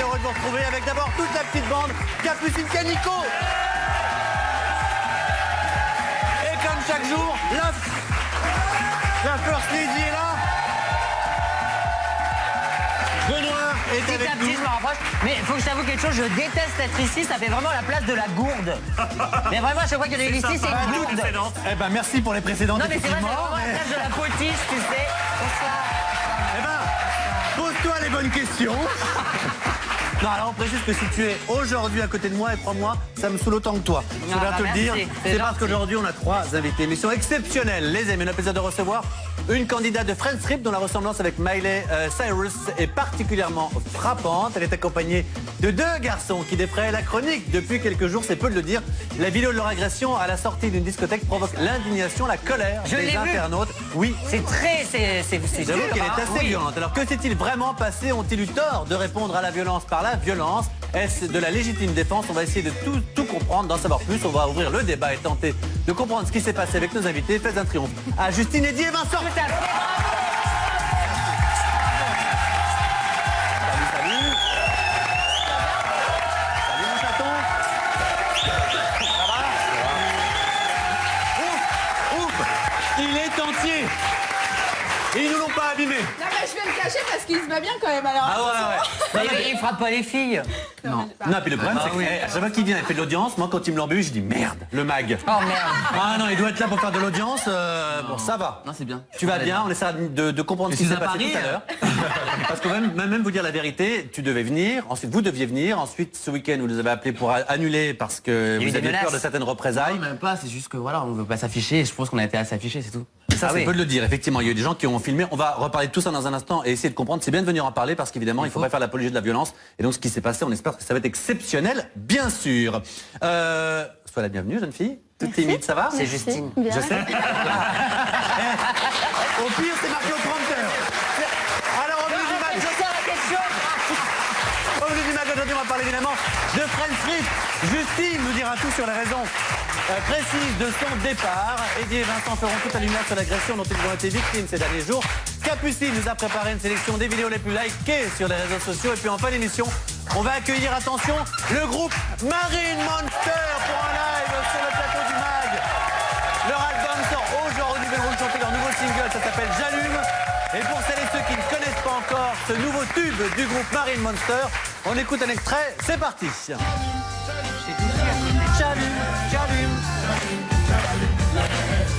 heureux de vous retrouver avec d'abord toute la petite bande Capucine Canico. Et comme chaque jour, la First Lady est là. Benoît est Petit avec à nous. petit, je me rapproche. Mais il faut que je t'avoue quelque chose, je déteste être ici, ça fait vraiment la place de la gourde. Mais vraiment, à chaque fois qu'il y a des ici, c'est une gourde. Eh ben merci pour les précédentes. Non, mais c'est vrai, c'est effectivement, vraiment la place de la potiche, tu sais. Bonsoir. Eh ben, pose-toi les bonnes questions. Non, alors on précise que si tu es aujourd'hui à côté de moi, et crois-moi, ça me saoule autant que toi. Je Ah, voudrais bah, te le dire. merci, C'est c'est parce gentil. qu'aujourd'hui, on a 3 invités. Émission exceptionnelle. Les amis, on a le plaisir de recevoir une candidate de Friends Trip dont la ressemblance avec Miley Cyrus est particulièrement frappante. Elle est accompagnée de 2 garçons qui défraient la chronique depuis quelques jours, c'est peu de le dire. La vidéo de leur agression à la sortie d'une discothèque provoque l'indignation, la colère Je l'ai des vu. internautes. Oui, C'est très... C'est j'avoue dur, qu'elle hein. est assez Oui. violente. Alors que s'est-il vraiment passé? Ont-ils eu tort de répondre à la violence par la violence? Est-ce de la légitime défense? On va essayer de tout comprendre, d'en savoir plus. On va ouvrir le débat et tenter de comprendre ce qui s'est passé avec nos invités. Faites un triomphe à Justine, Eddy et Vincent. Tout à fait, bravo. Salut, salut. Salut mon chaton. Ça va? Ouf, ouf. Il est entier. Et ils nous l'ont pas abîmé. Non mais je vais le cacher parce qu'il se bat bien quand même alors. Ah ouais, ouais. Mais il frappe pas les filles. Non, puis le problème, c'est que à chaque fois qu'il vient, il fait de l'audience. Moi, quand il me l'embue, je dis merde, le mag. Oh merde. Ah non, il doit être là pour faire de l'audience. Bon, ça va. Non, c'est bien. Tu vas bien, on essaiera de comprendre ce qui suis s'est à passé Paris, tout à l'heure. Parce que même vous dire la vérité, tu devais venir, ensuite vous deviez venir, ensuite ce week-end vous nous avez appelé pour annuler parce que Il y a eu vous des aviez peur menaces. de certaines Non, représailles. même pas, c'est juste que voilà, on veut pas s'afficher. Je pense qu'on a été assez affichés, c'est tout. Ça, Ah c'est oui. peu de le dire, effectivement. Il y a eu des gens qui ont filmé. On va reparler de tout ça dans un instant et essayer de comprendre. C'est bien de venir en parler parce qu'évidemment, il ne faut pas faire l'apologie de la violence. Et donc, ce qui s'est passé, on espère que ça va être exceptionnel, bien sûr. Sois la bienvenue, jeune fille. Toute timide, ça va? C'est Justine. Bien. Je sais. Au pire, c'est marqué au prompteur. Alors, au milieu du match, Je sais la question. au milieu du match aujourd'hui, on va parler évidemment de Friends Trip. Justine nous dira tout sur les raisons précises de son départ. Eddy et Vincent feront toute la lumière sur l'agression dont ils ont été victimes ces derniers jours. Capucine nous a préparé une sélection des vidéos les plus likées sur les réseaux sociaux. Et puis en fin d'émission, on va accueillir, attention, le groupe Marine Monster pour un live sur le plateau du MAG. Leur album sort aujourd'hui, ils vont chanter leur nouveau single, ça s'appelle J'allume. Et pour celles et ceux qui ne connaissent pas encore ce nouveau tube du groupe Marine Monster, on écoute un extrait, c'est parti. J'allume, j'allume.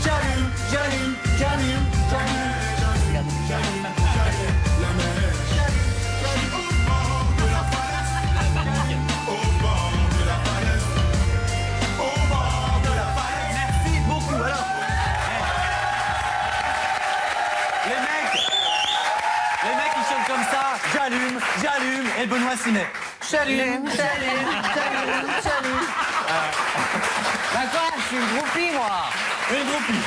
J'allume, j'allume, j'allume, Merci beaucoup. Alors, les mecs, ils chantent comme ça. J'allume, j'allume, et Benoît s'y met. J'allume, j'allume, j'allume, j'allume. Bah quoi, je suis une groupie, moi. Une groupie.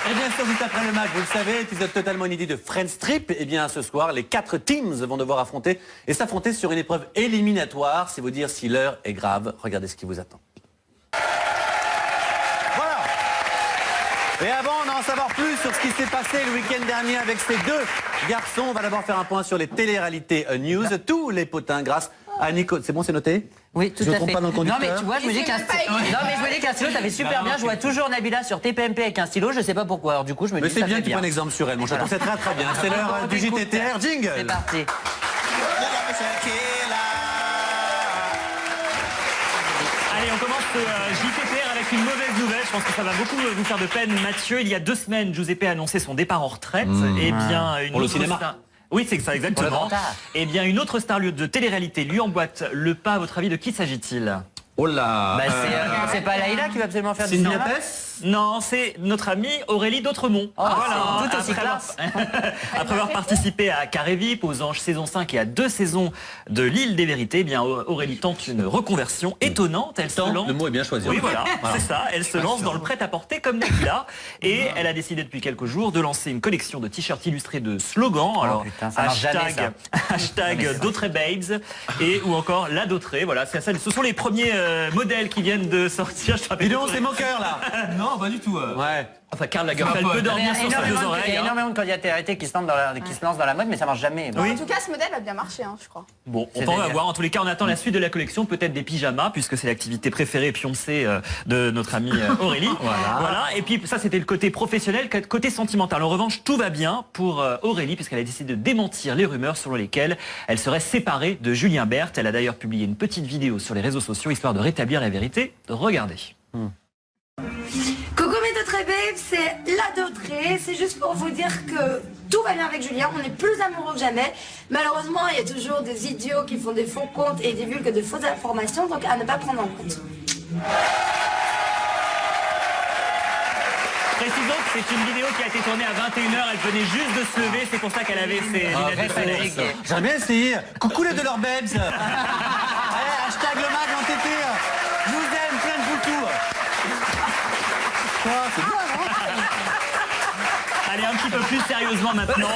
Et bien sûr, juste après le match, vous le savez, épisode totalement inédit de Friends Trip. Et bien ce soir, les 4 teams vont devoir s'affronter sur une épreuve éliminatoire. C'est vous dire si l'heure est grave. Regardez ce qui vous attend. Voilà. Et avant d'en savoir plus sur ce qui s'est passé le week-end dernier avec ces 2 garçons, on va d'abord faire un point sur les téléréalités news. Tous les potins grâce à Nico. C'est bon, c'est noté? Oui, tout Je me à trompe fait. pas dans le conducteur. Non mais tu vois, je me dis qu'un stylo, t'avais super bien. Je vois toujours Nabila sur TPMP avec un stylo, je sais pas pourquoi. Alors du coup, je me Mais dis c'est ça bien fait que tu bien. prennes exemple sur elle, mon chaton. C'est très très bien. C'est l'heure du JTTR jingle. C'est parti. Allez, on commence ce JTPR avec une mauvaise nouvelle. Je pense que ça va beaucoup vous faire de peine, Mathieu. Il y a 2 semaines, Giuseppe a annoncé son départ en retraite. Et bien, une Pour le autre cinéma. star- Oui, c'est ça, exactement. Et bien, une autre star de télé-réalité lui emboîte le pas. À votre avis, de qui s'agit-il? Oh là. Bah, c'est pas Laïla qui va absolument faire du Cynthia cinéma. Pes. Non, c'est notre amie Aurélie d'Autremont. c'est tout aussi Après avoir- classe. Après avoir participé à Carré VIP, aux Anges saison 5 et à 2 saisons de l'Île des Vérités, eh bien Aurélie tente une reconversion étonnante. Elle se lance. Le mot est bien choisi. Oui, voilà, c'est ça. Elle se lance dans le prêt-à-porter comme Nabila. Et elle a décidé depuis quelques jours de lancer une collection de t-shirts illustrés de slogans. Alors, putain, ça marche jamais, ça. hashtag Dautré Babes et ou encore La Dautré. Voilà, c'est ça. Ce sont les premiers modèles qui viennent de sortir. Je te rappelle Dis donc, que- c'est mon cœur là. non, pas du tout. Ouais. Enfin, Karl Lagerfeld peut dormir sur ses deux Il y oreilles. a hein. énormément de candidates qui se lancent dans la mode, mais ça marche jamais. Bon, en tout cas, ce modèle a bien marché, hein, je crois. Bon, on C'est-à-dire va voir. En tous les cas, on attend la suite de la collection, peut-être des pyjamas, puisque c'est l'activité préférée pioncée de notre amie Aurélie. Voilà. Et puis ça, c'était le côté professionnel. Côté sentimental, en revanche, tout va bien pour Aurélie, puisqu'elle a décidé de démentir les rumeurs selon lesquelles elle serait séparée de Julien Berthe. Elle a d'ailleurs publié une petite vidéo sur les réseaux sociaux, histoire de rétablir la vérité. Regardez. Coucou mes deux très babes, c'est la Dautrée. C'est juste pour vous dire que tout va bien avec Julien, on est plus amoureux que jamais. Malheureusement, il y a toujours des idiots qui font des faux comptes et divulguent de fausses informations, donc à ne pas prendre en compte. Précisons que c'est une vidéo qui a été tournée à 21h. Elle venait juste de se lever, c'est pour ça qu'elle avait ses lunettes de soleil. J'aimerais bien essayer. Coucou les de leurs babes. Allez, hashtag le mag en tété. Je vous aime, plein de poutou. Quoi, c'est bien, non? Allez, un petit peu plus sérieusement maintenant.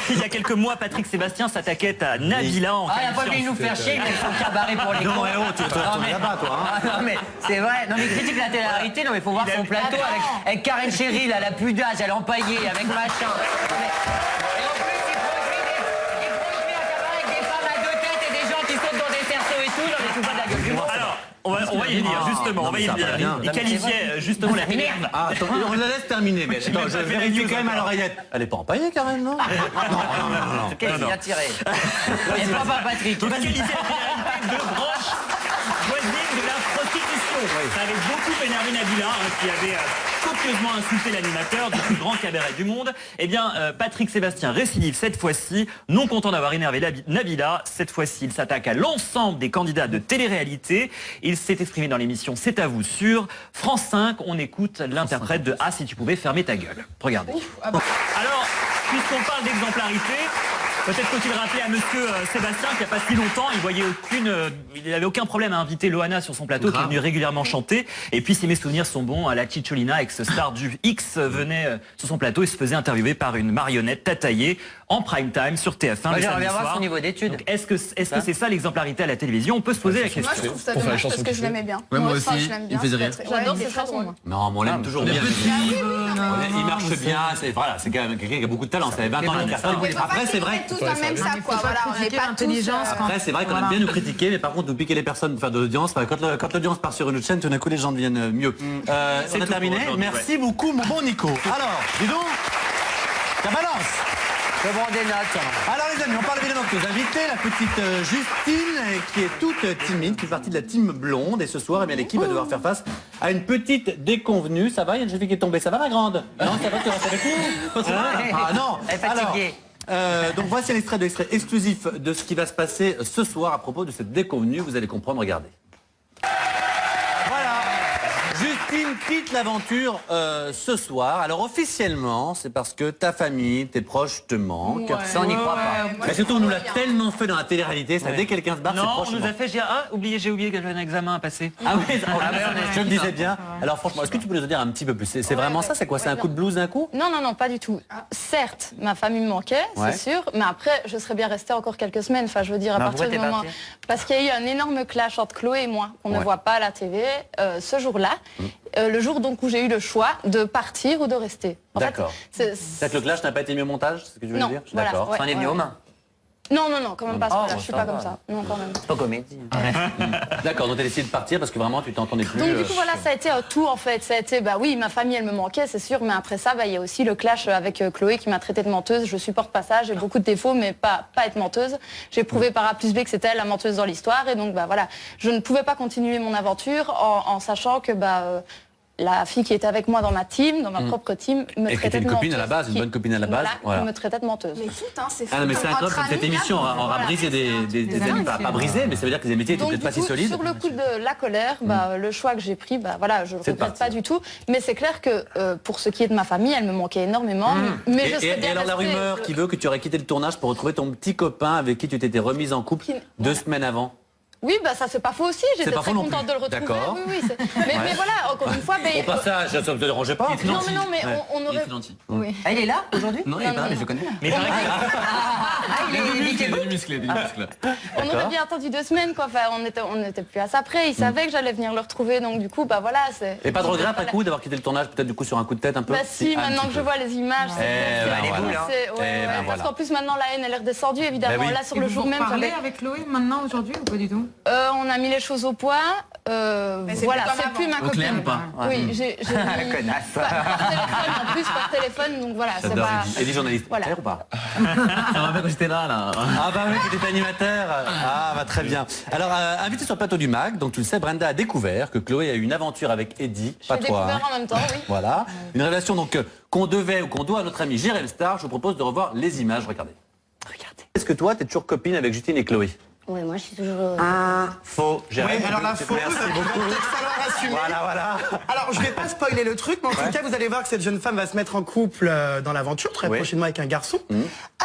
Il y a quelques mois, Patrick Sébastien s'attaquait à Nabila en Ah, il a pas qualifiant... voulu nous faire chier, mais son cabaret pour les Non, cons. ouais, oh, tu vas retourner là-bas, toi. Hein. Ah, non mais c'est vrai, non mais il critique la télé-réalité, non mais faut voir son plateau avec Karen Cheryl, elle a plus d'âge, elle est empaillée, avec machin. Et en plus il produit un cabaret avec des femmes à deux têtes et des gens qui sautent dans des cerceaux et tout, non mais tout pas de la gueule du monde. Alors, on va y venir, justement, on va y venir. Il qualifiait justement la télé... Ah, attends, on la laisse terminer. Mais attends, je vérifie quand même à l'oreillette. Elle est pas empaillée, Karen, non? Non. Ok, il a tiré. Et papa Patrick. Donc, qualifié la réalité de branche voisine de la prostitution. Ça avait beaucoup énervé Nabila, qui avait copieusement insulté l'animateur du plus grand cabaret du monde. Eh bien, Patrick Sébastien récidive cette fois-ci, non content d'avoir énervé Nabila. Cette fois-ci, il s'attaque à l'ensemble des candidats de télé-réalité. Il s'est exprimé dans l'émission C'est à vous sur France 5. On écoute l'interprète de Ah, si tu pouvais fermer ta gueule. Regardez. Alors, puisqu'on parle d'exemplarité, peut-être faut-il rappeler à monsieur Sébastien qu'il n'y a pas si longtemps, il n'avait aucun problème à inviter Loana sur son plateau, qui est venue régulièrement chanter. Et puis, si mes souvenirs sont bons, la Cicciolina, ex-star du X, venait sur son plateau et se faisait interviewer par une marionnette tataillée en prime time sur TF1 le samedi J'aimerais bien voir soir. son niveau d'études. Donc, est-ce que c'est ça l'exemplarité à la télévision? On peut se poser la Moi, je question. trouve ça dommage parce que je l'aimais bien. Ouais, moi enfin, aussi, je l'aime il bien, me faisait rire. c'est très- J'adore il est ses très chansons, drôle. moi. Non, mais on l'aime toujours bien. Il marche bien, c'est voilà, c'est quand même quelqu'un qui a beaucoup de talent. Ça fait 20 ans qu'il cartonne. On peut pas Après, c'est vrai. critiquer tous dans le même sac, quoi. Voilà, on n'est pas tous... l'intelligence. Après, c'est vrai qu'on aime bien nous critiquer, mais par contre, nous piquer les personnes pour faire de l'audience. Quand l'audience part sur une autre chaîne, tout d'un coup, les gens deviennent mieux. On a tout terminé. pour aujourd'hui, Merci beaucoup, mon bon Nico. Alors, dis donc, ça balance. Je prends des notes. Alors les amis, on parle évidemment de nos invités, la petite Justine qui est toute timide, qui fait partie de la team blonde. Et ce soir, eh bien, l'équipe va devoir faire face à une petite déconvenue. Ça va, il y a une jeune fille qui est tombée. Ça va ma grande? Non, ça va, tu restes avec nous? Ah non. Elle est fatiguée. Donc voici un extrait exclusif de ce qui va se passer ce soir à propos de cette déconvenue. Vous allez comprendre, regardez. Voilà. Justine quitte l'aventure ce soir. Alors officiellement, c'est parce que ta famille, tes proches te manquent. Ça, on n'y croit pas. Mais surtout, on nous l'a tellement fait dans la télé-réalité, ça, dès que quelqu'un se barre, c'est Non, proche. on nous a fait... j'ai oublié que j'avais un examen à passer. Ah oui, je me disais bien. Alors franchement, est-ce que tu peux nous en dire un petit peu plus? C'est vraiment ça? C'est quoi? C'est un coup de blues d'un coup? Non, non, non, pas du tout. Certes, ma famille me manquait, Ouais. c'est sûr, mais après, je serais bien restée encore quelques semaines. Enfin, je veux dire, à Mais partir pourquoi du t'es moment... partie Parce qu'il y a eu un énorme clash entre Chloé et moi, qu'on ne Ouais. voit pas à la TV, ce jour-là. Le jour donc où j'ai eu le choix de partir ou de rester. En fait, D'accord. c'est- C'est-à-dire que le clash n'a pas été mis au montage, c'est ce que tu veux Non, dire? voilà, D'accord. ouais. Ça en est venu aux mains. Non, non, non, quand même pas. Oh, Je suis ça pas va. comme ça. Non, quand même. C'est pas comédie. D'accord, donc tu as décidé de partir parce que vraiment tu t'entendais plus. Donc du coup voilà, ça a été tout en fait. Ça a été, bah oui, ma famille elle me manquait, c'est sûr, mais après ça, bah, il y a aussi le clash avec Chloé qui m'a traité de menteuse. Je supporte pas ça, j'ai beaucoup de défauts, mais pas être menteuse. J'ai prouvé par A plus B que c'était elle la menteuse dans l'histoire, et donc bah voilà, je ne pouvais pas continuer mon aventure en sachant que la fille qui était avec moi dans ma team, dans ma propre team, me Et qui traitait était de une menteuse. copine à la base, une bonne copine à la base. Voilà, qui me traitait de menteuse. Mais tout, hein, c'est Ah non, mais c'est incroyable comme cette émission aura brisé des amis, pas brisé, mais ça veut dire que les amitiés étaient Donc peut-être du pas si coup, solides. sur le coup de la colère, le choix que j'ai pris, voilà, je ne C'est de regrette partir. pas du tout. Mais c'est clair que pour ce qui est de ma famille, elle me manquait énormément. Mais je serais Et bien alors la restée. rumeur qui veut que tu aurais quitté le tournage pour retrouver ton petit copain avec qui tu t'étais remise en couple Qui- 2 semaines avant. Oui, bah ça c'est pas faux aussi, j'étais pas très faux non contente plus. de le retrouver. D'accord. Oui, mais voilà, encore une fois, Au passage, ça ne te dérangeait pas? non, mais on Il est aurait... très gentil. Oui. Ah, il est là aujourd'hui? Non, il est pas là, mais je le connais. Mais pareil que- Il est des muscles. On aurait bien attendu 2 semaines, quoi. Enfin, on était plus à ça près. Il savait que j'allais venir le retrouver, donc du coup, bah voilà. Et pas de regret après coup d'avoir quitté le tournage, peut-être du coup sur un coup de tête un peu? Bah si, un maintenant petit que je peu. vois les images, Eh ben voilà. parce voilà. qu'en plus maintenant la haine elle est redescendue évidemment. Ben oui. Là sur Et le vous jour vous même, reparlez j'avais- avec Chloé maintenant, aujourd'hui, ou pas du tout? on a mis les choses au point. c'est Voilà, plus comme c'est plus ma Au clair copine. ou pas? Oui, j'ai mis Connasse. par téléphone en plus, par téléphone, donc voilà, c'est J'adore pas... Eddie. Eddie, journaliste. Voilà. Claire ou pas? Ça me rappelle quand j'étais là. Ah bah oui, tu étais animateur. Ah bah très bien. Alors, invité sur le plateau du MAC, donc tu le sais, Brenda a découvert que Chloé a eu une aventure avec Eddie, Je pas l'ai toi. découvert hein. en même temps, oui. Voilà, une révélation donc qu'on devait ou qu'on doit à notre ami Jérém Star. Je vous propose de revoir les images, regardez. Est-ce que toi, t'es toujours copine avec Justine et Chloé? Oui, moi je suis toujours... Faux, Jérém. Oui, alors la fausse, Merci il va beaucoup. peut-être falloir assumer. Voilà. Alors, je vais pas spoiler le truc, mais en tout cas, vous allez voir que cette jeune femme va se mettre en couple dans l'aventure très Oui. prochainement avec un garçon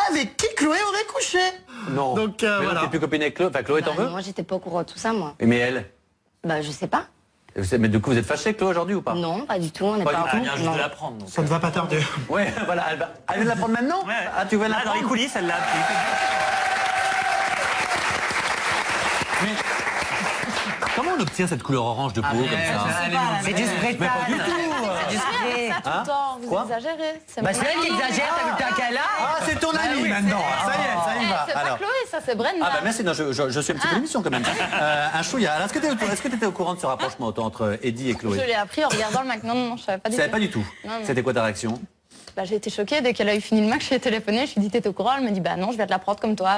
avec qui Chloé aurait couché. Non. Donc, Mais voilà. t'es plus copine avec Chloé. Enfin, Chloé, t'en Bah, veux? moi j'étais pas au courant de tout ça, moi. Mais elle? Bah je sais pas. Mais du coup, vous êtes fâché avec Chloé aujourd'hui ou pas? Non, pas du tout, on n'est Pas pas... du Elle vient juste Non. de l'apprendre. donc. Ça ne va pas tarder. Ouais, voilà. Elle vient de la prendre maintenant? Ouais. Ah, tu veux la Là, dans les prendre? coulisses, elle l'a appris. Mais comment on obtient cette couleur orange de peau comme ça? C'est du spray Mais pas du tout. C'est du spray. Ça tout le temps, vous Quoi exagérez. C'est Bah mon c'est elle qui ami. exagère, t'as vu le cas là? Ah, c'est ton ami maintenant. Ça y est, ça y va. C'est pas Alors. Chloé, ça c'est Brenda. Ah bah merci, non, je suis un petit peu l'émission quand même. Un chouïa. Alors, est-ce que tu étais au courant de ce rapprochement entre Eddie et Je Chloé? l'ai appris en regardant le Mac. Non, je savais pas Tu du savais tout. pas du tout. Non, non. C'était quoi ta réaction? Bah, j'ai été choquée dès qu'elle a eu fini le Mac, je lui ai téléphoné, je lui ai dit t'es au courant, elle me dit bah non, je vais te la prendre comme toi.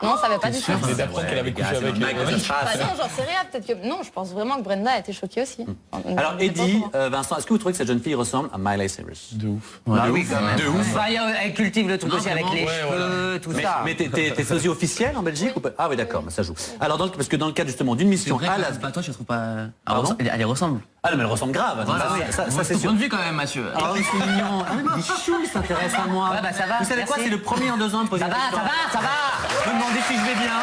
Non, on savait pas du tout. d'apprendre qu'elle avait couché avec Bah non, j'en sais rien, peut-être que... Non, je pense vraiment que Brenda a été choquée aussi. Alors On était pas au Eddie, courant. Vincent, est-ce que vous trouvez que cette jeune fille ressemble à Miley Cyrus? De ouf. Bah oui, quand même. De ouf. Bah, elle cultive le truc Non, aussi avec vraiment, les ouais, cheveux, tout ça. Mais t'es sosie officielle en Belgique ou pas? Ah oui d'accord, mais ça joue. Alors parce que dans le cadre justement d'une C'est mission vrai à que Las pas toi, je trouve pas. Pardon Elle y ressemble. Ah non mais elle ressemble grave. Voilà, ça Moi, c'est ton sûr. point de vue quand même, Mathieu. Ah oui, c'est mignon. Ah oui, mais chou, il s'intéresse à moi. Ouais, bah, ça va, Vous savez quoi, merci. c'est le premier en 2 ans de poser Ça une va, question. ça va. Vous me demandez si je vais bien.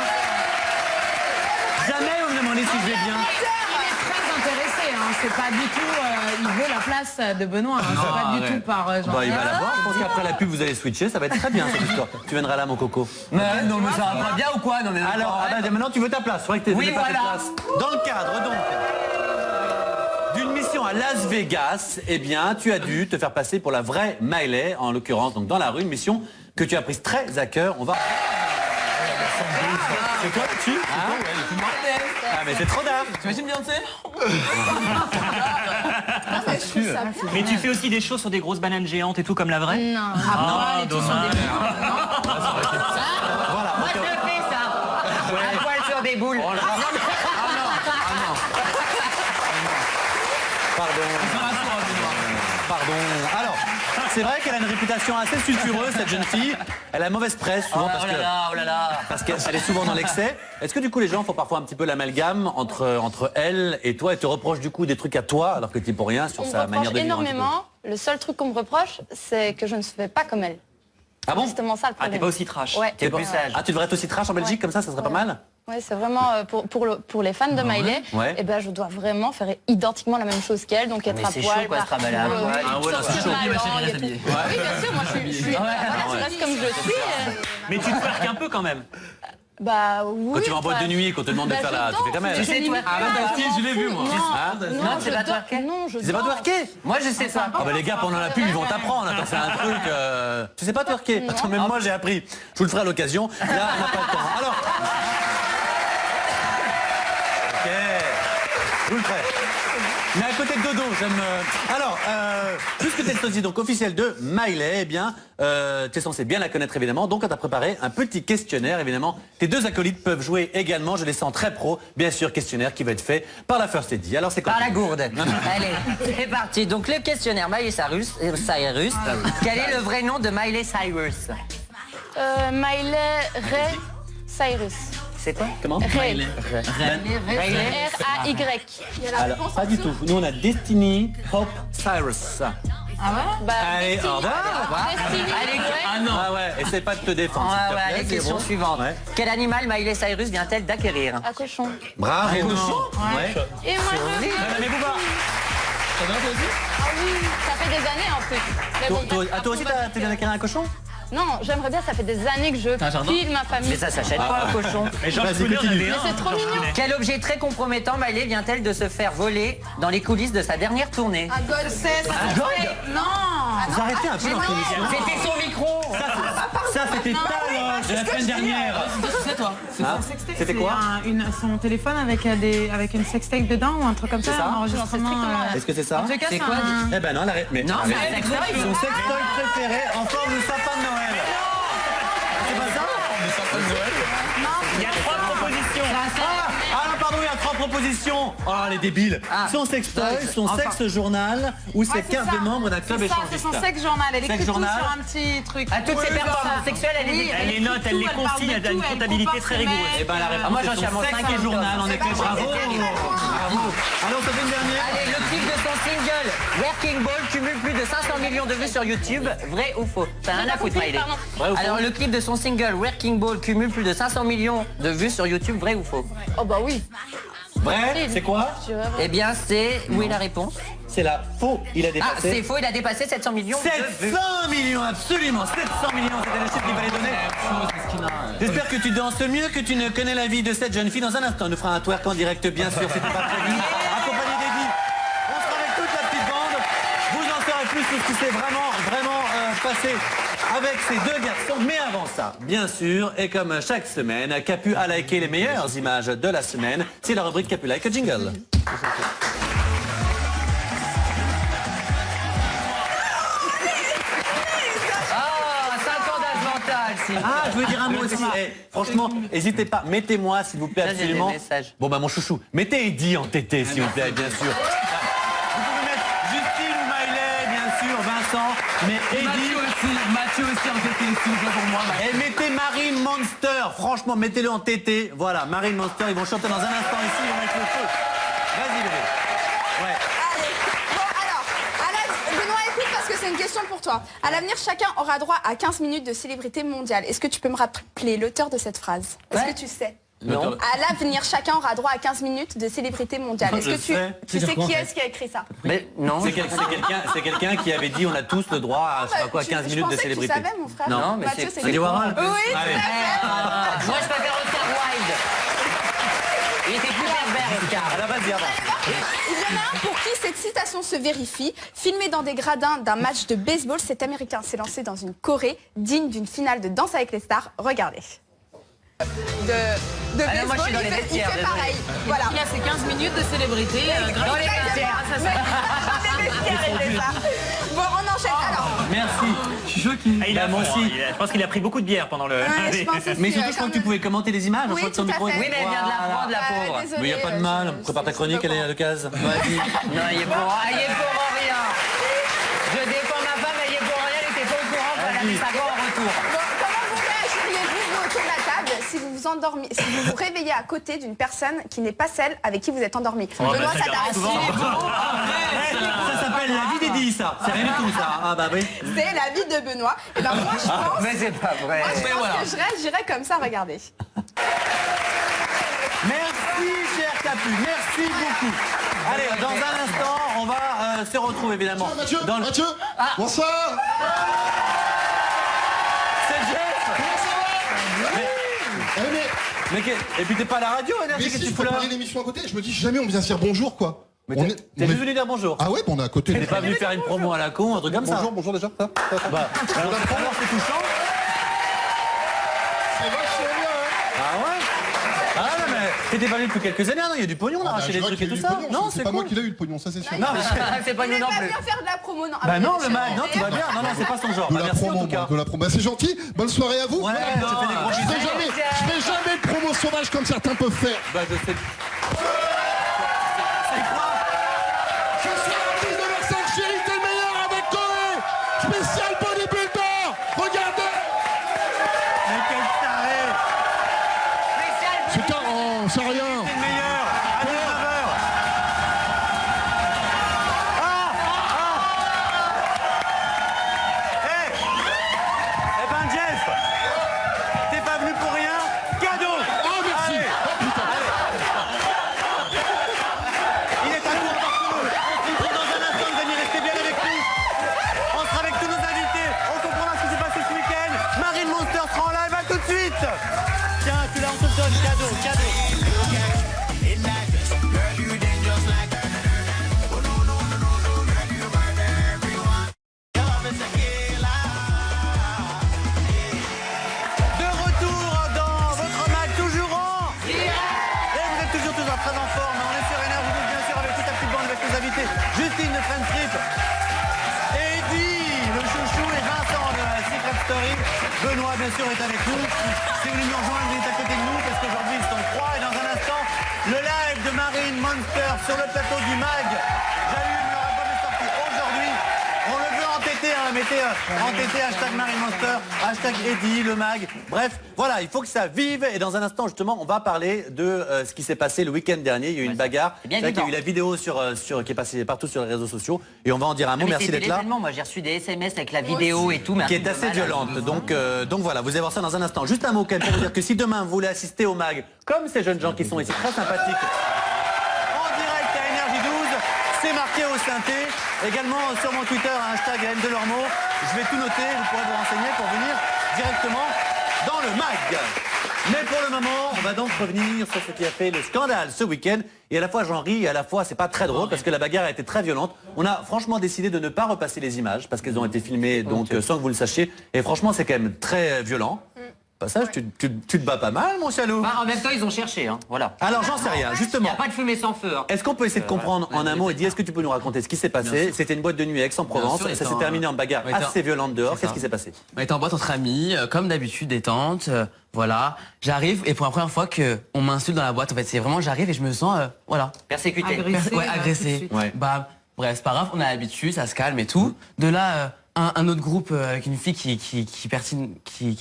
Jamais vous me demandez si je vais bien. Il est très intéressé, hein. C'est pas du tout... il veut la place de Benoît, hein. C'est pas du arrête. tout par... genre, Bah, il va la voir. Je pense qu'après la pub, vous allez switcher. Ça va être très bien cette histoire. Tu viendras là, mon coco. Ouais, non, mais ça va pas bien ou quoi? Non, mais Alors, maintenant, tu veux ta place. C'est vrai que tu Oui, pas ta voilà. place. Dans le cadre, donc, d'une mission à Las Vegas, eh bien, tu as dû te faire passer pour la vraie Miley, en l'occurrence, donc dans la rue, une mission que tu as prise très à cœur. On va... C'est quoi là-dessus Ah, mais c'est trop d'âme. T'imagines Beyoncé? Mais tu fais aussi des choses sur des grosses bananes géantes et tout comme la vraie? Non. Ah, dommage. Voilà. Moi, je le fais, ça. Un poil sur des boules. Pardon. Alors, c'est vrai qu'elle a une réputation assez sulfureuse, cette jeune fille. Elle a mauvaise presse, souvent, Oh là là. parce qu'elle est souvent dans l'excès. Est-ce que du coup les gens font parfois un petit peu l'amalgame entre elle et toi et te reprochent du coup des trucs à toi alors que tu es pour rien sur On me sa manière reproche de vivre un petit peu? énormément. Le seul truc qu'on me reproche, c'est que je ne fais pas comme elle. Ah bon? C'est justement ça le Ah, problème. t'es pas aussi trash. Ouais. T'es plus sage. Ah, tu devrais être aussi trash en Belgique comme ça serait pas mal? Oui, c'est vraiment pour les fans de Miley. Ouais. Et ben, je dois vraiment faire identiquement la même chose qu'elle, donc être mais à c'est poil, chaud, quoi, se partout, trimballer à poil. Ah ouais, là, c'est sortir chaud. ma Ma chérie, langue et reste tout. habillée. Oui, bien sûr, moi je reste comme je suis. Mais tu twerques un peu quand même. Bah oui. Quand tu vas en boîte de nuit et qu'on te demande de faire la... Tu fais comme elle. Tu sais, toi, je l'ai vu, moi. Non, c'est pas twerker? Non, je Tu sais pas twerker? Moi, je sais pas. Ah bah les gars pendant la pub ils vont t'apprendre, attends c'est un truc... Tu sais pas twerker? Attends même moi j'ai appris. Je vous le ferai à l'occasion. Là on n'a pas le temps. Alors... Ok. Je vous le ferai. Mais à côté de Dodo, j'aime... Alors, puisque t'es le sosie donc officiel de Miley, eh bien, t'es censé bien la connaître évidemment, donc on t'a préparé un petit questionnaire évidemment. Tes 2 acolytes peuvent jouer également, je les sens très pro, bien sûr, questionnaire qui va être fait par la First Lady. Alors c'est quoi? Par la gourde. Allez, c'est parti. Donc le questionnaire Miley Cyrus. Quel est le vrai nom de Miley Cyrus? Miley Ray Cyrus. C'est quoi? Comment? Ray. Miley. R-A-Y. Alors, pas du tout. Nous on a Destiny Hope Cyrus. Bah, Allez, Destiny. hors d'art. Destiny. Allez, ouais. Ah non. Ah ouais, essaie pas de te défendre. s'il te Voilà, plaît, les c'est questions bon. suivantes. Ouais. Quel animal Miley Cyrus vient-elle d'acquérir? Un cochon. Bravo. Et moi, je... Mais Bouba. Ah oui, ça fait des années en plus. Mais bon, Toi aussi, t'as bien acquérir un cochon? Non, j'aimerais bien, ça fait des années que je file ma famille. Mais ça s'achète pas, un cochon. Mais Georges Vas-y, Clooney en continue. avait Mais un, c'est trop Georges mignon. Clooney. Quel objet très compromettant Miley vient-elle de se faire voler dans les coulisses de sa dernière tournée? Un gold. Non. Vous arrêtez un peu dans cette émission. C'était son micro. Ça, c'était ta de la semaine dernière. C'est toi. Hein C'était quoi? Son téléphone avec une sextape dedans ou un truc comme ça, ça un enregistrement. Est-ce que c'est ça? En tout cas, C'est c'est quoi, un... Eh ben non, arrête. Mais Non, arrête. c'est un sextoy. Son sextoy préféré en forme de sapin de Noël. C'est pas ça? Il y a 3 propositions. Ah non, pardon, il y a 3 propositions. Oh, les débiles. Son sextoy, son sexe journal ou ses cartes de membre d'un club C'est ça, échangiste. c'est son sexe journal. Elle écrit Sexe tout journal. sur un petit truc. À toutes ces performances sexuelles, elle est Elle les note, elle les consigne, elle a une comptabilité très rigoureuse. Eh ben la réponse, moi, j'en c'est suis à son mon sexe 5e journal, tome. en effet. Bravo. Bravo. Alors, ça fait une dernière. Allez, le clip de son single Working Ball cumule plus de 500 millions de vues sur YouTube. Vrai ou faux? T'as rien à foutre, Miley. Vrai ou faux? Alors, le clip de son single Working Ball cumule plus de 500 millions de vues sur YouTube. Vrai ou faux? Oh bah oui. Vrai, c'est quoi? Eh bien, c'est... Où est la réponse? C'est la faux. Il a Ah, dépassé. c'est faux, il a dépassé 700 millions de vues. 700 millions, absolument. 700 millions, c'était le chiffre qu'il fallait donner. J'espère que tu danses mieux, que tu ne connais la vie de cette jeune fille. Dans un instant, on nous fera un twerk en direct, bien sûr, c'était pas prévu. Accompagné d'Eddie. On sera avec toute la petite bande. Vous en saurez plus sur ce qui s'est vraiment passé avec ces deux garçons. Mais avant ça, bien sûr, et comme chaque semaine, Capu a liké les meilleures images de la semaine. C'est la rubrique Capu Like Jingle. Ah, 5 ans d'âge mental, si. Ah, je veux dire un mot aussi. Eh, franchement, n'hésitez pas. Mettez-moi, s'il vous plaît, Là, j'ai des absolument. messages. Bon, bah, mon chouchou. Mettez Eddie en tété, s'il vous plaît, bien sûr. Vous pouvez mettre Justine ou Miley, bien sûr, Vincent. Mais Eddie. Mathieu aussi en tété, s'il vous plaît, pour moi. Et mettez Marine Monster. Franchement, mettez-le en tété. Voilà, Marine Monster. Ils vont chanter dans un instant ici. Ils vont mettre le feu. Vas-y, bébé. Ouais. Allez. Bon, alors, Benoît, écoute, parce que c'est une question pour toi. À l'avenir, chacun aura droit à 15 minutes de célébrité mondiale. Est-ce que tu peux me rappeler l'auteur de cette phrase? Est-ce que tu sais? Non. À l'avenir, chacun aura droit à 15 minutes de célébrité mondiale. Est-ce que tu sais qui est-ce qui a écrit ça? Mais non. C'est quelqu'un qui avait dit on a tous le droit à, je sais pas quoi, 15 minutes de célébrité. Je pensais que tu savais, mon frère. Non, mais Mathieu, c'est- c'est Andy Warhol. Oui, Allez. tout à fait. Moi, je préfère Oscar Wilde. Il était plus berbère, Oscar. À la base, dis avant. Il y en a un pour qui cette citation se vérifie. Filmé dans des gradins d'un match de baseball, cet Américain s'est lancé dans une Corée digne d'une finale de Danse avec les stars. Regardez. De non, moi, je baseball, suis dans les il vestiaires, fait désolé. pareil. Voilà. Il a ses 15 minutes de célébrité. Dans les vestiaires. Dans les vestiaires, il fait ça. Bon, on enchaîne alors. Merci. Je suis choqué. Ah, il a Bah, moi froid, aussi. je pense qu'il a pris beaucoup de bière pendant le... Ouais, je pense aussi, Mais surtout, je crois que tu pouvais commenter les images. Oui, je crois que ton tout à micro est- fait. Oui, mais elle vient de la prendre, la pauvre. Désolée, Mais il n'y a pas de mal. Prépare ta chronique, elle est à l'occasion. Vas-y. Non, il est pour rien. Je défends ma femme, elle y est pour rien, elle était pas au courant qu'elle a mis sa voix en retour. Bon, comment vous réagiriez-vous autour de la table si vous vous endormez, si vous vous réveillez à côté d'une personne qui n'est pas celle avec qui vous êtes endormi? Benoît, bah, ça ça garde t'arrête. souvent. Ça s'appelle la vie d'Eddie, ça. C'est rien du tout, ça. Ah bah oui. C'est la vie de Benoît. Et ben moi je pense, Mais c'est pas vrai. moi, je pense que j'irais comme ça, regardez. Merci, cher Capu. Merci beaucoup. Allez, dans un instant, on va se retrouver, évidemment. Mathieu, Dans le... Mathieu, bonsoir. C'est Jeff. Mais et puis t'es pas à la radio, Mais Énergie, si, qu'est-ce que je tu fous là? préparais l'émission à côté, je me dis jamais on vient se dire bonjour quoi. Mais On t'es est- t'es on juste est- venu dire bonjour. Ah ouais, on est à côté. T'es pas venu faire une promo à la con, un truc comme ça. Bonjour, bonjour déjà. Ça Bah, alors c'est touchant. C'est vachement bien, hein. Ah ouais? Ah non mais t'étais pas venu depuis quelques années, non? Il y a du pognon, on a Ah, bah, racheté je des vois trucs qu'il et y a tout eu ça. du pognon, Non, c'est c'est pas moi cool. qui l'ai eu le pognon, ça c'est sûr. Non, mais C'est pas Il nous est non pas plus. bien faire de la promo, non. bah non, Après, le mal, non, tout va bien. Non, non, c'est pas son genre. De Bah, la merci en promo, tout cas. moi, de la promo. Bah, c'est gentil, bonne soirée à vous. Ouais, je te fais des gros Je bisous. fais jamais de promo sauvage comme certains peuvent faire. Bah je sais. C'est quoi? Je suis l'artiste de Versailles, chérie, t'es le meilleur avec Corée. Spécial bodybuilder. Regardez. Mais quel taré! C'est tard, oh, c'est rien. C'est le meilleur! À 19h! Eh ben Jeff! Tiens, tu l'as, on te le donne, cadeau. De retour dans votre mag, toujours en... Et vous êtes toujours très en forme. On est sur Énergie 12, bien sûr, avec toute la petite bande, avec nos invités. Justine de Friends Trip, Eddie, le chouchou, et Vincent de Secret Story. Benoît, bien sûr, est avec nous. Si vous voulez nous rejoindre, vous êtes à côté de nous, parce qu'aujourd'hui, ils sont 3. Et dans un instant, le live de Marine Monster sur le plateau du mag. J'allume, leur album est sorti aujourd'hui. On le veut entêter, hein. Mettez entêter, hashtag Marine Monster, hashtag Eddie, le mag. Bref, voilà, il faut que ça vive. Et dans un instant, justement, on va parler de ce qui s'est passé le week-end dernier. Il y a eu une bagarre. C'est vrai qu'il y a eu la vidéo qui est passée partout sur les réseaux sociaux. Et on va en dire un mot. Merci d'être là. Moi, j'ai reçu des SMS avec la vidéo et tout. Qui est assez violente. Donc voilà, vous allez voir ça dans un instant. Juste un mot quand même pour vous dire que si demain vous voulez assister au mag, comme ces jeunes gens qui sont ici, très sympathiques, en direct à Énergie 12, c'est marqué au synthé. Également sur mon Twitter, hashtag Delormeau. Je vais tout noter, vous pourrez vous renseigner pour venir directement dans le mag. Mais pour le moment, on va donc revenir sur ce qui a fait le scandale ce week-end. Et à la fois j'en ris et à la fois c'est pas très drôle parce que la bagarre a été très violente. On a franchement décidé de ne pas repasser les images parce qu'elles ont été filmées donc sans que vous le sachiez. Et franchement c'est quand même très violent. Passage, tu te bats pas mal, mon salaud. En même temps, ils ont cherché, hein. Voilà. Alors, j'en sais rien, justement. Il n'y a pas de fumée sans feu. Hein. Est-ce qu'on peut essayer de comprendre en un mot et dire, est-ce que tu peux nous raconter ce qui s'est passé? C'était une boîte de nuit à Aix-en-Provence, ça s'est terminé en bagarre assez violente dehors. Qu'est-ce qui s'est passé? On était en boîte entre amis, comme d'habitude, détente, voilà. J'arrive et pour la première fois qu'on m'insulte dans la boîte, en fait, c'est vraiment, j'arrive et je me sens, voilà. Persécuté. Agressé. Bah, bref, c'est pas grave, on a l'habitude, ça se calme et tout. De là... Un autre groupe avec une fille qui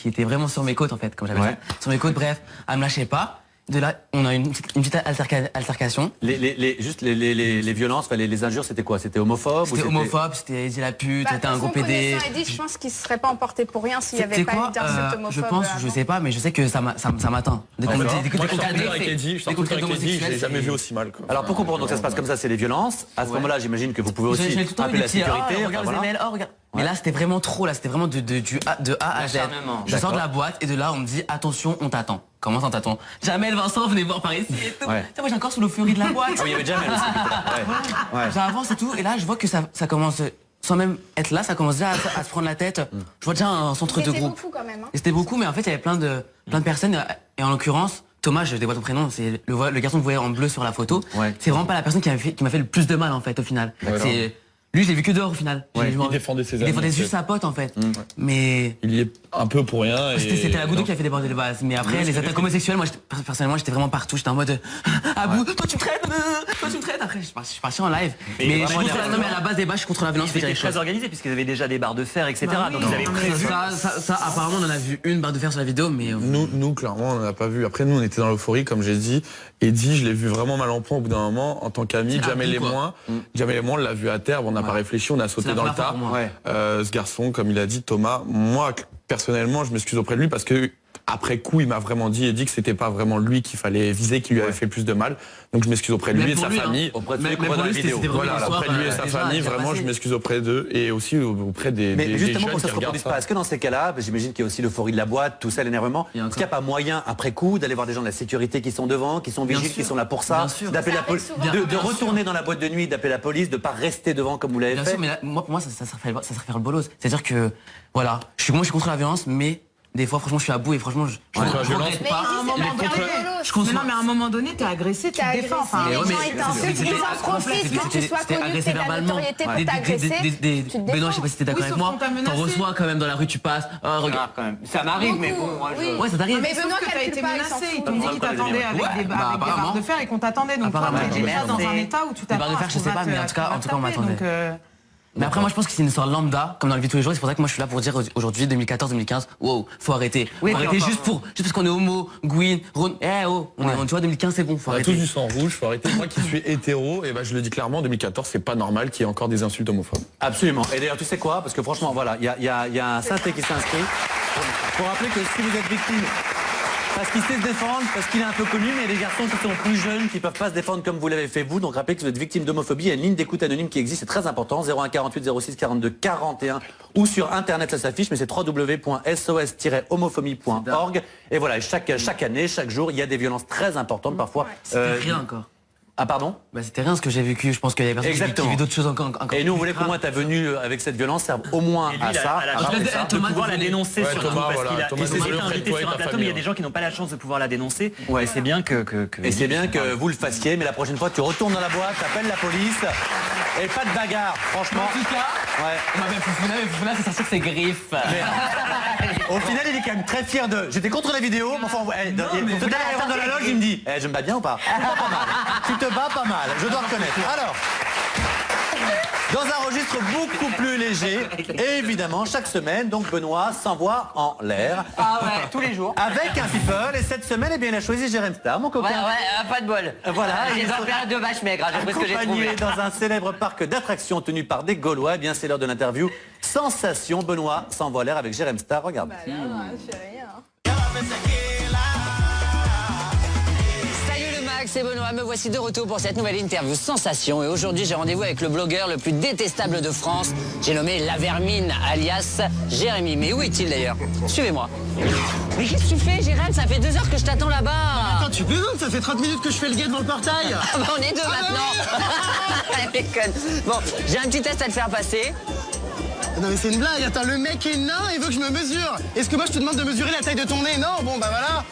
était vraiment sur mes côtes en fait, comme j'avais dit. Sur mes côtes, bref, elle me lâchait pas. De là, on a une petite altercation. Les violences, les injures, c'était quoi? C'était homophobe? C'était homophobe, c'était Eddie la pute, c'était un gros PD. Je pense qu'il ne serait pas emporté pour rien s'il n'y avait pas eu d'insultes homophobes. Je pense, je sais pas, mais je sais que ça m'atteint. Dès qu'on avec Eddie, je l'ai jamais vu aussi mal. Alors pour comprendre, donc ça se passe comme ça, c'est les violences. À ce moment-là, j'imagine que vous pouvez aussi appeler la sécurité. Regarde les mails, regarde. Mais là, c'était vraiment trop, là, c'était vraiment de A à Z. Je sors de la boîte et de là, on me dit, attention, on t'attend. Comment ça, on t'attend? Jamel, Vincent, venez voir par ici et tout. Moi, j'ai encore sous l'euphorie de la boîte. Ah oui, il y avait Jamel aussi. J'avance et tout, et là, je vois que ça commence, sans même être là, ça commence déjà à se prendre la tête. Je vois déjà un centre de groupe. C'était beaucoup quand même. C'était beaucoup, mais en fait, il y avait plein de personnes, et en l'occurrence, Thomas, je dévoile ton prénom, c'est le garçon que vous voyez en bleu sur la photo. C'est vraiment pas la personne qui m'a fait le plus de mal, en fait, au final. Lui, je l'ai vu que dehors au final. Il défendait ses amis. Il défendait juste sa pote en fait. Mais. Il y est un peu pour rien. C'était la goutte qui a fait déborder les bases. Mais après, les attaques homosexuelles, moi, personnellement, j'étais vraiment partout. J'étais en mode. Ah bout, toi tu me traites. Après, je suis parti en live. Mais à la base des bases, je suis contre la violence. C'était très organisé puisqu'ils avaient déjà des barres de fer, etc. Donc ils avaient prévu. Ça, apparemment, on en a vu une barre de fer sur la vidéo, mais. Nous, clairement, on n'en a pas vu. Après, nous, on était dans l'euphorie, comme j'ai dit. Eddie, je l'ai vu vraiment mal en point au bout d'un moment, en tant qu'ami. Jamel et moi, on l'a vu à terre. On n'a pas réfléchi, on a sauté dans le tas. Ce garçon, comme il a dit, Thomas, moi, personnellement, je m'excuse auprès de lui parce que après coup, il m'a vraiment dit et dit que c'était pas vraiment lui qu'il fallait viser, qui lui avait fait plus de mal. Donc je m'excuse auprès de lui et de sa famille. Auprès de la vidéo. Voilà, auprès de lui et sa famille, vraiment, je m'excuse auprès d'eux et aussi auprès des Mais justement, jeunes pour ça qui se regardent reproduise ça. pas, est-ce que dans ces cas-là, j'imagine qu'il y a aussi l'euphorie de la boîte, tout ça, l'énervement, est-ce qu'il n'y a pas moyen, après coup, d'aller voir des gens de la sécurité qui sont devant, qui sont vigiles, qui sont là pour ça, d'appeler la police, de retourner dans la boîte de nuit, d'appeler la police, de pas rester devant comme vous l'avez fait? Bien sûr, mais moi, pour moi, ça serait faire le bolos. C'est-à-dire que, voilà, moi, je suis contre la violence, mais des fois, franchement, je suis à bout et franchement, je regrette pas. Mais à un moment donné, t'es agressé, tu te défends. Les gens t'insultent, ils en profitent quand tu sois connu, que t'es de la notoriété pour t'agresser. Benoît, je sais pas si t'es d'accord avec moi. T'en reçois quand même dans la rue, tu passes. Regarde quand même. Ça m'arrive, mais bon, moi je. Ouais, ça t'arrive. Mais Benoît, que t'as été calcule pas, menacé. il Ils t'ont dit qu'ils t'attendaient avec des barres de fer et qu'on t'attendait. Donc toi, t'es déjà dans un état où tu t'attends. Les barres de fer, je sais pas, mais en tout cas, on m'attendait. Mais après, moi, je pense que c'est une histoire lambda, comme dans la vie de tous les jours. C'est pour ça que moi, je suis là pour dire aujourd'hui, 2014-2015, wow, faut arrêter. Faut arrêter juste parce qu'on est homo, Gwyn, Ron. Tu vois, 2015, c'est bon, faut arrêter. On a tous du sang rouge, faut arrêter. Moi qui suis hétéro, et je le dis clairement, en 2014, c'est pas normal qu'il y ait encore des insultes homophobes. Absolument. Et d'ailleurs, tu sais quoi? Parce que franchement, voilà, il y a un synthé qui s'inscrit pour rappeler que si vous êtes victime. Parce qu'il sait se défendre, parce qu'il est un peu connu, mais il y a des garçons qui sont plus jeunes, qui peuvent pas se défendre comme vous l'avez fait vous. Donc rappelez que vous êtes victime d'homophobie. Il y a une ligne d'écoute anonyme qui existe, c'est très important. 01 48 06 42 41 ou sur internet ça s'affiche, mais c'est www.sos-homophobie.org. Et voilà, chaque année, chaque jour, il y a des violences très importantes parfois. C'était rien encore. Ah pardon? Bah c'était rien ce que j'ai vécu, je pense qu'il y a des personnes qui vivent d'autres choses encore. Et nous on voulait qu'au moins ta venue avec cette violence serve au moins à ça. De pouvoir la dénoncer surtout Thomas, parce qu'il a été invité sur un plateau, mais il y a des gens qui n'ont pas la chance de pouvoir la dénoncer. Et c'est bien que et c'est bien que vous le fassiez, mais la prochaine fois tu retournes dans la boîte, t'appelles la police et pas de bagarre, franchement. En tout cas, on m'appelle Foufouna, mais Foufouna c'est censé que c'est griffes. Au final il est quand même très fier de. J'étais contre la vidéo, mais enfin tout à l'heure il rentre dans la loge, il me dit je me bats bien ou pas? Tu te bats pas mal, je dois reconnaître. Alors, dans un registre beaucoup plus léger, évidemment, chaque semaine, donc Benoît s'envoie en l'air. Ah ouais, tous les jours. Avec un people, et cette semaine, eh bien, il a choisi Jérém Star, mon copain. Ouais, pas de bol. Voilà. J'ai en période de vache maigre, j'ai pris ce que j'ai trouvé. Accompagné dans un célèbre parc d'attractions tenu par des Gaulois, eh bien, c'est l'heure de l'interview. Sensation, Benoît s'envoie en l'air avec Jérém Star, regarde. Je fais rien. C'est Benoît, me voici de retour pour cette nouvelle interview Sensation. Et aujourd'hui, j'ai rendez-vous avec le blogueur le plus détestable de France. J'ai nommé La Vermine, alias Jérémy. Mais où est-il d'ailleurs? Suivez-moi. Mais qu'est-ce que tu fais, Jérém? Ça fait 2 heures que je t'attends là-bas. Attends, tu plaisantes, ça fait 30 minutes que je fais le guet devant le portail. Ah bah on est deux maintenant. Elle déconne. Bon, j'ai un petit test à te faire passer. Non mais c'est une blague, attends, le mec est nain et veut que je me mesure. Est-ce que moi je te demande de mesurer la taille de ton nez? Non, bon bah voilà.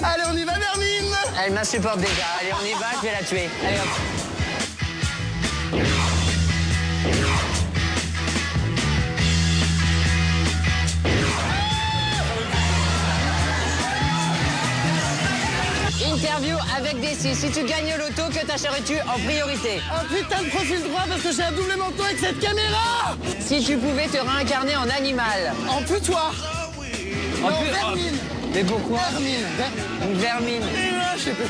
Allez, on y va, Vermine. Elle m'insupporte déjà. Allez, on y va, je vais la tuer. Allez hop. Interview avec Dessy. Si tu gagnes l'auto, que t'achèterais-tu en priorité? Un putain de profil droit parce que j'ai un double manteau avec cette caméra. Si tu pouvais te réincarner en animal? En putois. En vermine. Mais pourquoi? Vermine. Une vermine. Je sais plus.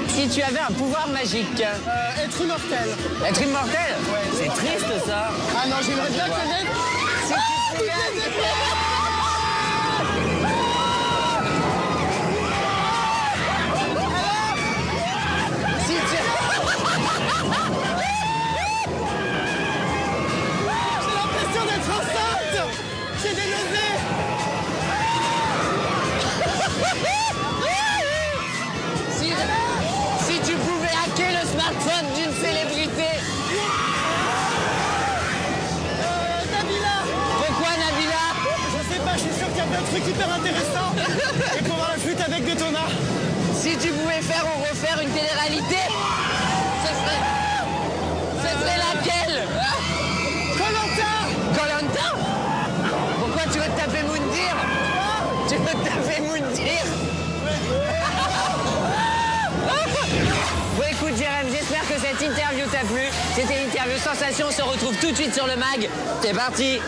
Si tu avais un pouvoir magique? Être immortel. Être immortel? Ouais. C'est triste ça. Ah non, j'aimerais bien connaître. Si tu pouvais... J'ai l'impression d'être enceinte. J'ai des nausées. Si tu pouvais hacker le smartphone d'une célébrité? Nabila. Pourquoi Nabila? Je sais pas, je suis sûr qu'il y a plein de trucs hyper intéressants. Et pour voir la flûte avec des Thomas. Si tu pouvais faire ou refaire une télé-réalité, ce serait laquelle? Koh-Lanta. Koh-Lanta? Pourquoi tu veux te taper Moundir? Tu veux te taper Moundir? Bon écoute Jérém, j'espère que cette interview t'a plu. C'était une interview Sensation, on se retrouve tout de suite sur le mag. C'est parti.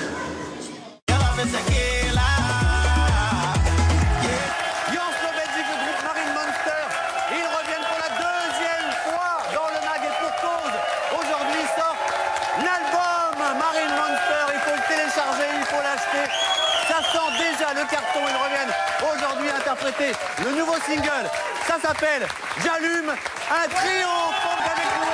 Ça sent déjà le carton, ils reviennent aujourd'hui interpréter le nouveau single. Ça s'appelle J'allume un triomphe. Avec nous